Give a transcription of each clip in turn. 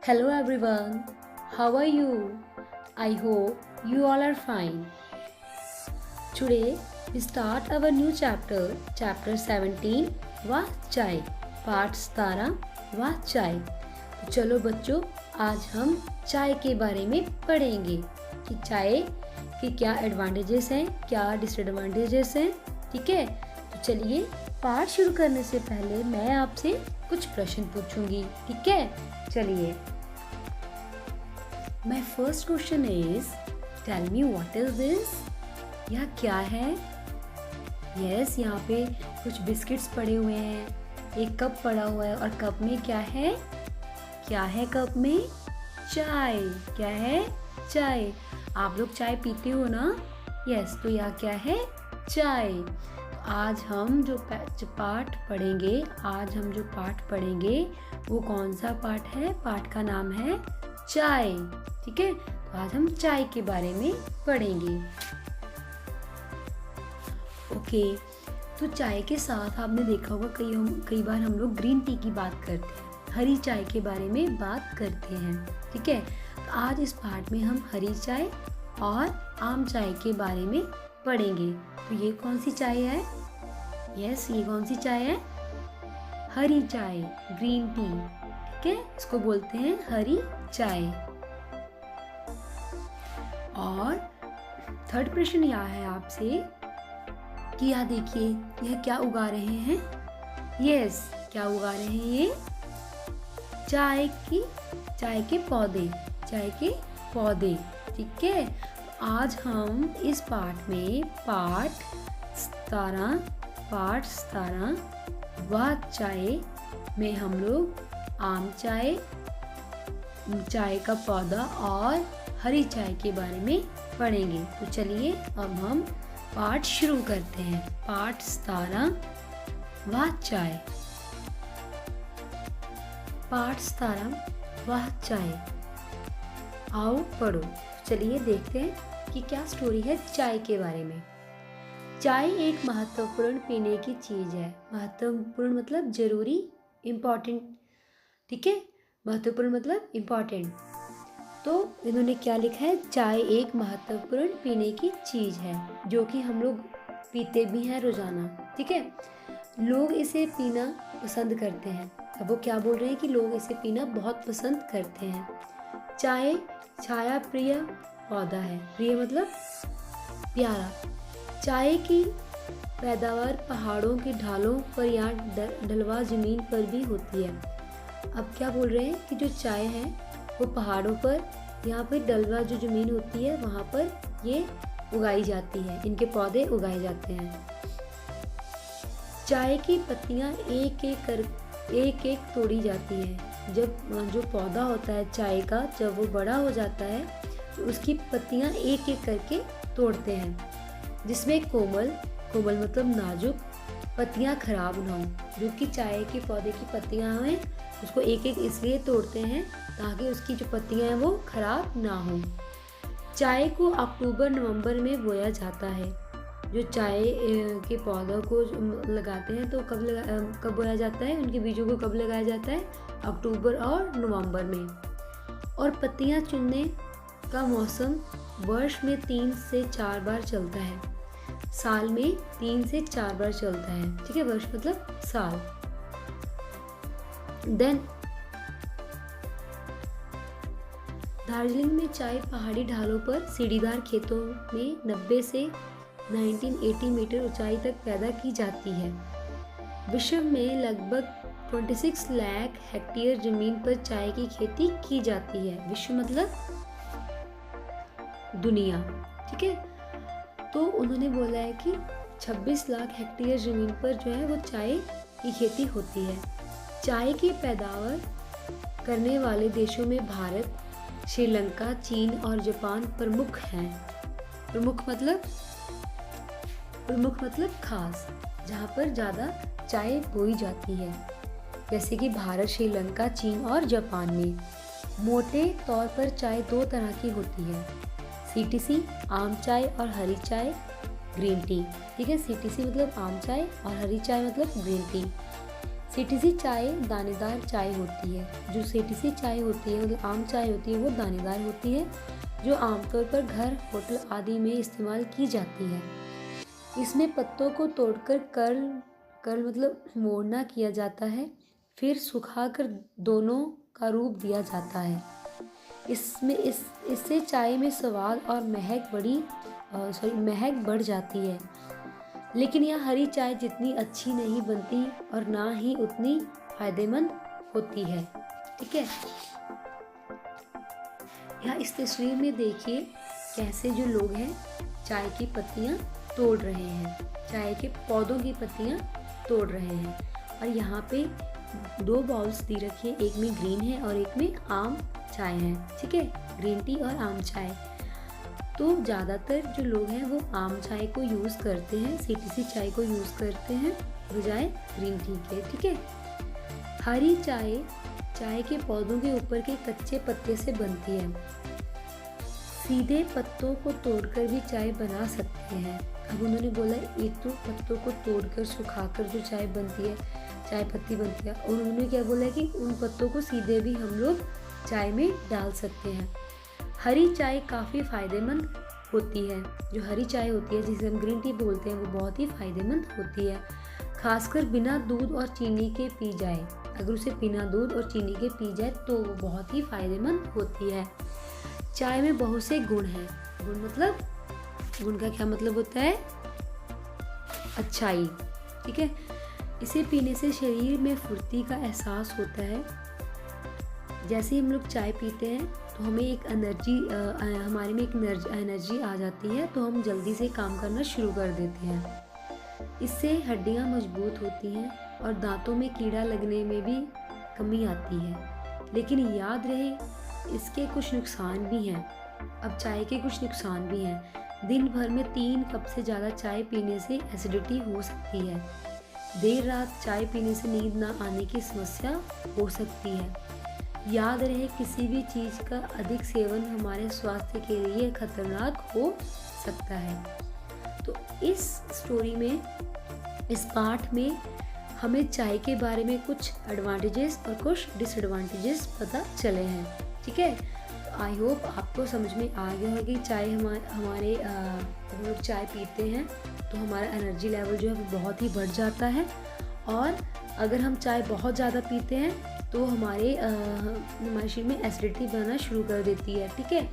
Hello everyone, how are you? I hope you all are fine. Today we start our new chapter, chapter 17, वाह चाय, पाठ 17, वाह चाय। तो चलो बच्चों, आज हम चाय के बारे में पढ़ेंगे कि चाय के क्या एडवांटेजेस हैं, क्या डिसएडवांटेजेस हैं, ठीक है। तो चलिए, पाठ शुरू करने से पहले मैं आपसे कुछ प्रश्न पूछूंगी, ठीक है। चलिए, my first question is tell me what is this. यह क्या है? यस, यहाँ पे कुछ बिस्किट्स पड़े हुए हैं, एक कप पड़ा हुआ है और कप में क्या है? क्या है कप में? चाय। क्या है? चाय। आप लोग चाय पीते हो ना? यस, तो यह क्या है? चाय। आज हम जो पाठ पढ़ेंगे वो कौन सा पाठ है? पाठ का नाम है चाय, ठीक है। तो आज हम चाय के बारे में पढ़ेंगे। ओके, तो चाय के साथ आपने देखा होगा कई बार हम लोग ग्रीन टी की बात करते हैं, हरी चाय के बारे में बात करते हैं, ठीक है। तो आज इस पाठ में हम हरी चाय और आम चाय के बारे में पढ़ेंगे। तो ये कौन सी चाय है? यस, ये कौन सी चाय है? हरी चाय, ग्रीन टी, ठीक है। इसको बोलते हैं हरी चाय। और थर्ड प्रश्न यह है आपसे कि यह देखिए, यह क्या उगा रहे हैं? यस, क्या उगा रहे हैं ये? चाय के पौधे, ठीक है। आज हम इस पाठ में पाठ 17 वाह चाय में हम लोग आम चाय, चाय का पौधा और हरी चाय के बारे में पढ़ेंगे। तो चलिए, अब हम पाठ शुरू करते हैं। पाठ 17 वाह चाय। पाठ 17 वाह चाय। आओ पढ़ो। चलिए देखते हैं कि क्या स्टोरी है चाय के बारे में। चाय एक महत्वपूर्ण पीने की चीज़ है। महत्वपूर्ण मतलब जरूरी, इम्पॉर्टेंट, ठीक है। महत्वपूर्ण मतलब इम्पॉर्टेंट। तो इन्होंने क्या लिखा है? चाय एक महत्वपूर्ण पीने की चीज़ है जो कि हम लोग पीते भी हैं रोज़ाना, ठीक है। लोग इसे पीना पसंद करते हैं। अब वो क्या बोल रहे हैं कि लोग इसे पीना बहुत पसंद करते हैं। चाय छाया प्रिय पौधा है। प्रिय मतलब प्यारा। चाय की पैदावार पहाड़ों की ढालों पर या ढलवा ज़मीन पर भी होती है। अब क्या बोल रहे हैं कि जो चाय है वो पहाड़ों पर, यहाँ पर डलवा जो ज़मीन होती है वहाँ पर ये उगाई जाती है, इनके पौधे उगाए जाते हैं। चाय की पत्तियाँ एक एक तोड़ी जाती है। जब जो पौधा होता है चाय का, जब वो बड़ा हो जाता है तो उसकी पत्तियाँ एक एक करके तोड़ते हैं, जिसमें कोमल मतलब नाजुक पत्तियाँ खराब ना हो। जो कि चाय के पौधे की पत्तियाँ हैं उसको एक एक इसलिए तोड़ते हैं ताकि उसकी जो पत्तियाँ हैं वो खराब ना हो। चाय को अक्टूबर नवंबर में बोया जाता है। जो चाय के पौधों को लगाते हैं तो कब बोया जाता है? उनके बीजों को कब लगाया जाता है? अक्टूबर और नवंबर में। और पत्तियाँ चुनने का मौसम वर्ष में 3 से 4 बार चलता है। साल में 3 से 4 बार चलता है, ठीक है। वर्ष मतलब साल। देन दार्जिलिंग में चाय पहाड़ी ढालों पर सीढ़ीदार खेतों में 90 से 1980 मीटर ऊंचाई तक पैदा की जाती है। विश्व में लगभग 26 लाख हेक्टेयर जमीन पर चाय की खेती की जाती है। विश्व मतलब दुनिया, ठीक है। तो उन्होंने बोला है कि 26 लाख हेक्टेयर जमीन पर जो है वो चाय की खेती होती है। चाय की पैदावार करने वाले देशों में भारत, श्रीलंका, चीन और जापान प्रमुख हैं। प्रमुख मतलब खास, जहाँ पर ज़्यादा चाय बोई जाती है, जैसे कि भारत, श्रीलंका, चीन और जापान में। मोटे तौर पर चाय 2 तरह की होती है, CTC आम चाय और हरी चाय ग्रीन टी, ठीक है। CTC मतलब आम चाय और हरी चाय मतलब ग्रीन टी। सीटीसी चाय दानेदार चाय होती है। जो सीटीसी चाय होती है मतलब आम चाय होती है वो दानेदार होती है, जो आमतौर पर घर, होटल आदि में इस्तेमाल की जाती है। इसमें पत्तों को तोड़कर कर्ल मतलब मोड़ना किया जाता है, फिर सुखाकर दोनों का रूप दिया जाता है। इससे चाय में स्वाद और महक बढ़ जाती है। लेकिन यह हरी चाय जितनी अच्छी नहीं बनती और ना ही उतनी फायदेमंद होती है। ठीक है, यहाँ इस तस्वीर में देखिए कैसे जो लोग हैं चाय की पत्तियाँ तोड़ रहे हैं, चाय के पौधों की पत्तियाँ तोड़ रहे हैं। और यहाँ पे 2 बाउल्स दी रखी है, एक में ग्रीन है और एक में आम चाय है। ठीक है, ग्रीन टी और आम चाय। तो ज़्यादातर जो लोग हैं वो आम चाय को यूज़ करते हैं, सीटीसी चाय को यूज़ करते हैं बजाय ग्रीन टी के। ठीक है, हरी चाय के पौधों के ऊपर के कच्चे पत्ते से बनती है। सीधे पत्तों को तोड़कर भी चाय बना सकते हैं। अब उन्होंने बोला एक तो पत्तों को तोड़कर सुखाकर जो चाय बनती है, चाय पत्ती बनती है, और उन्होंने क्या बोला कि उन पत्तों को सीधे भी हम लोग चाय में डाल सकते हैं। हरी चाय काफ़ी फ़ायदेमंद होती है। जो हरी चाय होती है जिसे हम ग्रीन टी बोलते हैं वो बहुत ही फ़ायदेमंद होती है, खासकर बिना दूध और चीनी के पी जाए। अगर उसे बिना दूध और चीनी के पी जाए तो वो बहुत ही फ़ायदेमंद होती है। चाय में बहुत से गुण हैं। गुण का क्या मतलब होता है? अच्छाई। ठीक है, इसे पीने से शरीर में फुर्ती का एहसास होता है। जैसे हम लोग चाय पीते हैं तो हमें एक हमारे में एक एनर्जी आ जाती है, तो हम जल्दी से काम करना शुरू कर देते हैं। इससे हड्डियां मजबूत होती हैं और दांतों में कीड़ा लगने में भी कमी आती है। लेकिन याद रहे इसके कुछ नुकसान भी हैं। अब चाय के कुछ नुकसान भी हैं। दिन भर में 3 कप से ज़्यादा चाय पीने से एसिडिटी हो सकती है। देर रात चाय पीने से नींद ना आने की समस्या हो सकती है। याद रहे किसी भी चीज़ का अधिक सेवन हमारे स्वास्थ्य के लिए खतरनाक हो सकता है। तो इस स्टोरी में, इस पाठ में हमें चाय के बारे में कुछ एडवांटेजेस और कुछ डिसएडवांटेजेस पता चले हैं। ठीक है, तो आई होप आपको समझ में आ गया है कि चाय हमारे हम लोग चाय पीते हैं तो हमारा एनर्जी लेवल जो है वो बहुत ही बढ़ जाता है, और अगर हम चाय बहुत ज़्यादा पीते हैं तो हमारे शरीर में एसिडिटी बनना शुरू कर देती है। ठीक है,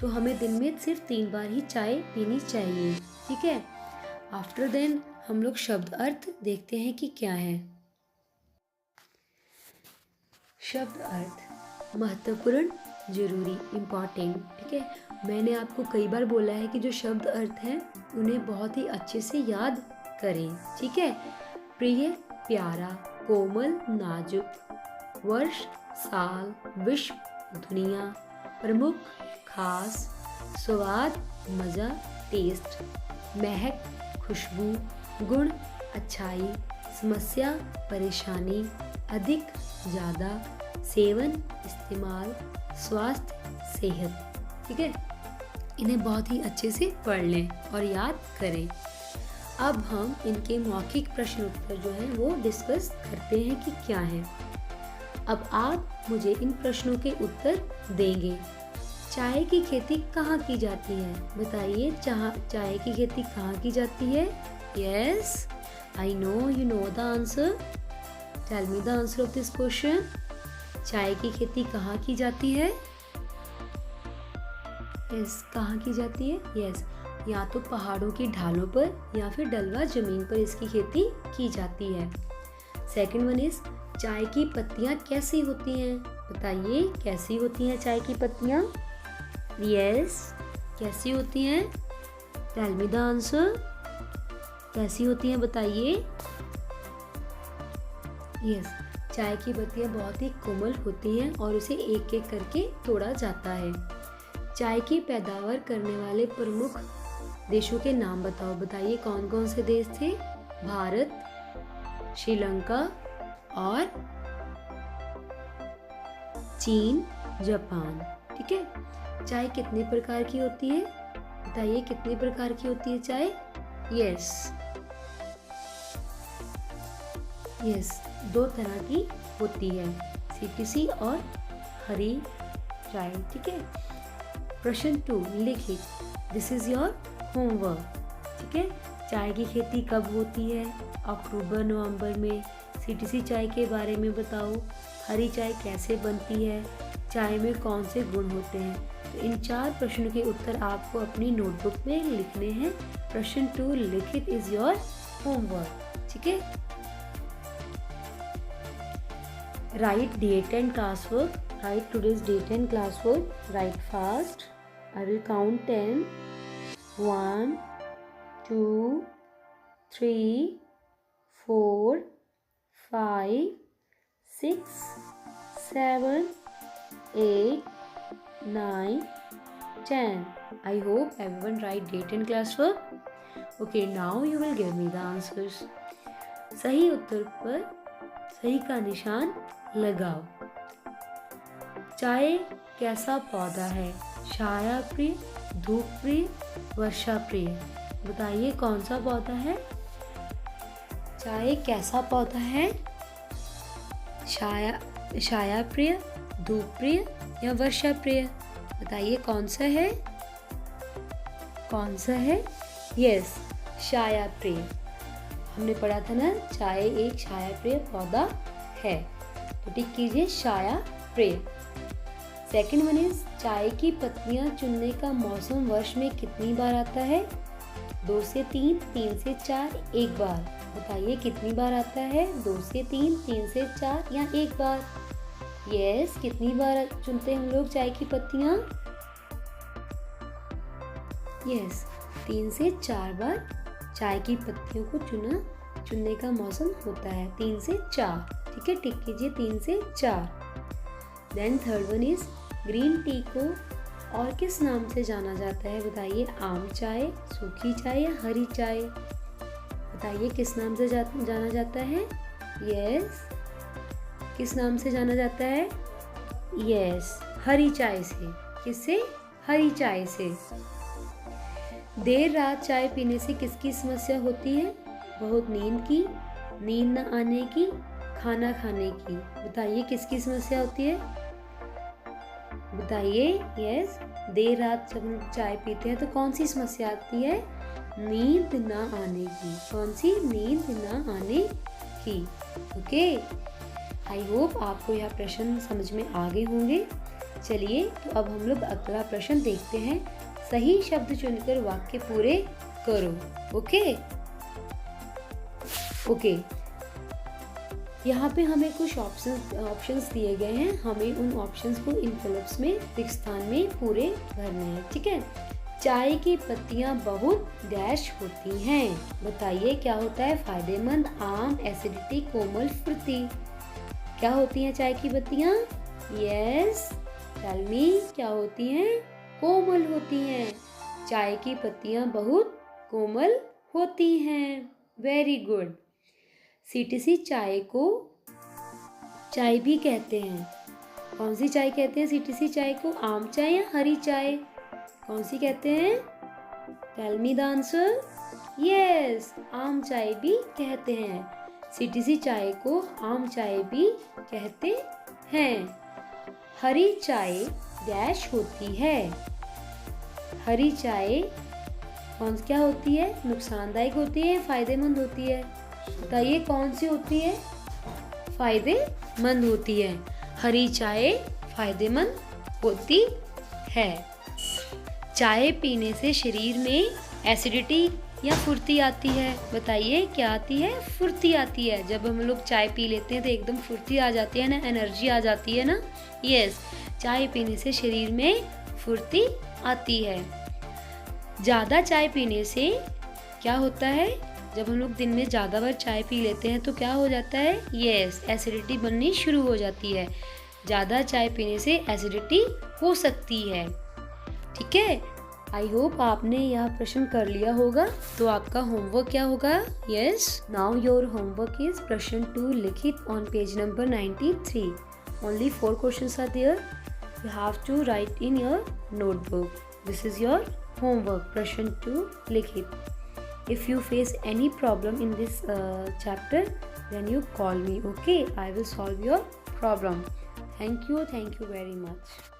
तो हमें दिन में सिर्फ 3 बार ही चाय पीनी चाहिए। ठीक है, आफ्टर देन हम लोग शब्द अर्थ देखते हैं कि क्या है। शब्द अर्थ महत्वपूर्ण, जरूरी, इम्पॉर्टेंट। ठीक है, मैंने आपको कई बार बोला है कि जो शब्द अर्थ हैं उन्हें बहुत ही अच्छे से याद करें। ठीक है, प्रिय, प्यारा, कोमल, नाजुक, वर्ष, साल, विश्व, दुनिया, प्रमुख, खास, स्वाद, मज़ा, टेस्ट, महक, खुशबू, गुण, अच्छाई, समस्या, परेशानी, अधिक, ज़्यादा, सेवन, इस्तेमाल, स्वास्थ्य, सेहत। ठीक है, इन्हें बहुत ही अच्छे से पढ़ लें और याद करें। अब हम इनके मौखिक प्रश्न उत्तर जो हैं वो डिस्कस करते हैं कि क्या है। अब आप मुझे इन प्रश्नों के उत्तर देंगे। चाय की खेती कहाँ की जाती है? बताइए, चाय की खेती कहाँ की जाती है? Yes, I know you know the answer. Tell me the answer of this question. चाय की खेती कहाँ की जाती है? यस, कहाँ की जाती है? यस, या तो पहाड़ों की ढालों पर या फिर ढलवा जमीन पर इसकी खेती की जाती है। सेकंड वन इज, चाय की पत्तियाँ कैसी होती हैं? बताइए, कैसी होती हैं चाय की पत्तियाँ? यस, कैसी होती हैं? Tell me the answer. कैसी होती हैं बताइए? यस, चाय की पत्तियाँ बहुत ही कोमल होती हैं और उसे एक एक करके तोड़ा जाता है। चाय की पैदावार करने वाले प्रमुख देशों के नाम बताओ। बताइए कौन कौन से देश थे? भारत, श्रीलंका और चीन, जापान। ठीक है, चाय कितने प्रकार की होती है? बताइए कितने प्रकार की होती है चाय? यस, दो तरह की होती है, CTC और हरी चाय। ठीक है। प्रश्न 2 लिखित, दिस इज योर होमवर्क। ठीक है। चाय की खेती कब होती है? अक्टूबर नवंबर में। CTC चाय के बारे में बताओ। हरी चाय कैसे बनती है? चाय में कौन से गुण होते हैं? तो इन 4 प्रश्नों के उत्तर आपको अपनी नोटबुक में लिखने हैं। प्रश्न 2 लिखित इज योर होमवर्क। ठीक है। Write date and class work. Write today's date and class work. Write fast. I will count 10. 1 2 3 4 5 6 7 8 9 10. I hope everyone write date and classwork. Okay, now you will give me the answers. सही उत्तर पर सही का निशान लगाओ। चाय कैसा पौधा है? छाया प्रिय, धूप प्रिय, वर्षा प्रिय। बताइए कौन सा पौधा है? चाय कैसा पौधा है? छाया प्रिय, धूप प्रिय या वर्षा प्रिय? बताइए कौन सा है? कौन सा है? यस, छाया प्रिय। हमने पढ़ा था ना, चाय एक छाया प्रिय पौधा है, तो टिक कीजिए छाया प्रिय। सेकंड वन इज, चाय की पत्तियां चुनने का मौसम वर्ष में कितनी बार आता है? 2 से 3, 3 से 4, एक बार। बताइए कितनी बार आता है? 2 से 3, 3 से 4 या एक बार? यस, कितनी बार चुनते हैं हम लोग चाय की पत्तियां? यस, 3 से 4 बार चाय की पत्तियों को चुनने का मौसम होता है, 3 से 4। ठीक है, टिक कीजिए 3 से 4। Then third one is, green tea को और किस नाम से जाना जाता है? बताइए, आम चाय, सूखी चाय या हरी चाय? बताइए किस नाम से जाना जाता है? यस, किस नाम से जाना जाता है? यस, हरी चाय से। किससे? हरी चाय से। देर रात चाय पीने से किसकी समस्या होती है? बहुत नींद की, नींद न आने की, खाना खाने की। बताइए किसकी समस्या होती है? बताइए। यस, देर रात जब हम चाय पीते हैं तो कौन सी समस्या आती है? नींद न आने की। कौन सी? नींद न आने की। ओके, आई होप आपको यह प्रश्न समझ में आ गए होंगे। चलिए, तो अब हम लोग अगला प्रश्न देखते हैं। सही शब्द चुनकर वाक्य पूरे करो। ओके ओके, यहाँ पे हमें कुछ ऑप्शंस दिए गए हैं। हमें उन ऑप्शंस को इन फिलिप्स में रिक्त स्थान में पूरे भरने हैं। ठीक है। चाय की पत्तियां बहुत डैश होती हैं। बताइए क्या होता है? फायदेमंद, आम, एसिडिटी, कोमल, फुर्ती। क्या होती हैं चाय की पत्तियां? यस, टेल मी, क्या होती हैं? कोमल होती हैं। चाय की पत्तियां बहुत कोमल होती हैं। Very good. CTC चाय को चाय भी कहते हैं। कौन सी चाय कहते हैं CTC चाय को? आम चाय या हरी चाय? कौन सी कहते हैं? Tell me the answer. Yes, आम चाय भी कहते हैं। CTC चाय को आम चाय भी कहते हैं। हरी चाय डैश होती है। हरी चाय क्या होती है? नुकसानदायक होती है, फायदेमंद होती है? बताइए कौन सी होती है? फायदेमंद होती है। हरी चाय फायदेमंद होती है। चाय पीने से शरीर में एसिडिटी या फुर्ती आती है। बताइए क्या आती है? फुर्ती आती है। जब हम लोग चाय पी लेते हैं तो एकदम फुर्ती आ जाती है ना, एनर्जी आ जाती है ना। यस, चाय पीने से शरीर में फुर्ती आती है। ज़्यादा चाय पीने से क्या होता है? जब हम लोग दिन में ज़्यादा बार चाय पी लेते हैं तो क्या हो जाता है? यस, एसिडिटी बननी शुरू हो जाती है। ज़्यादा चाय पीने से एसिडिटी हो सकती है। ठीक है, आई होप आपने यह प्रश्न कर लिया होगा। तो आपका होमवर्क क्या होगा? Yes, now your homework is प्रश्न 2 लिखित on page number 93. Only 4 questions are there. You have to write in your notebook. This is your homework. प्रश्न 2 लिखित. If you face any problem in this chapter, then you call me. Okay, I will solve your problem. Thank you very much.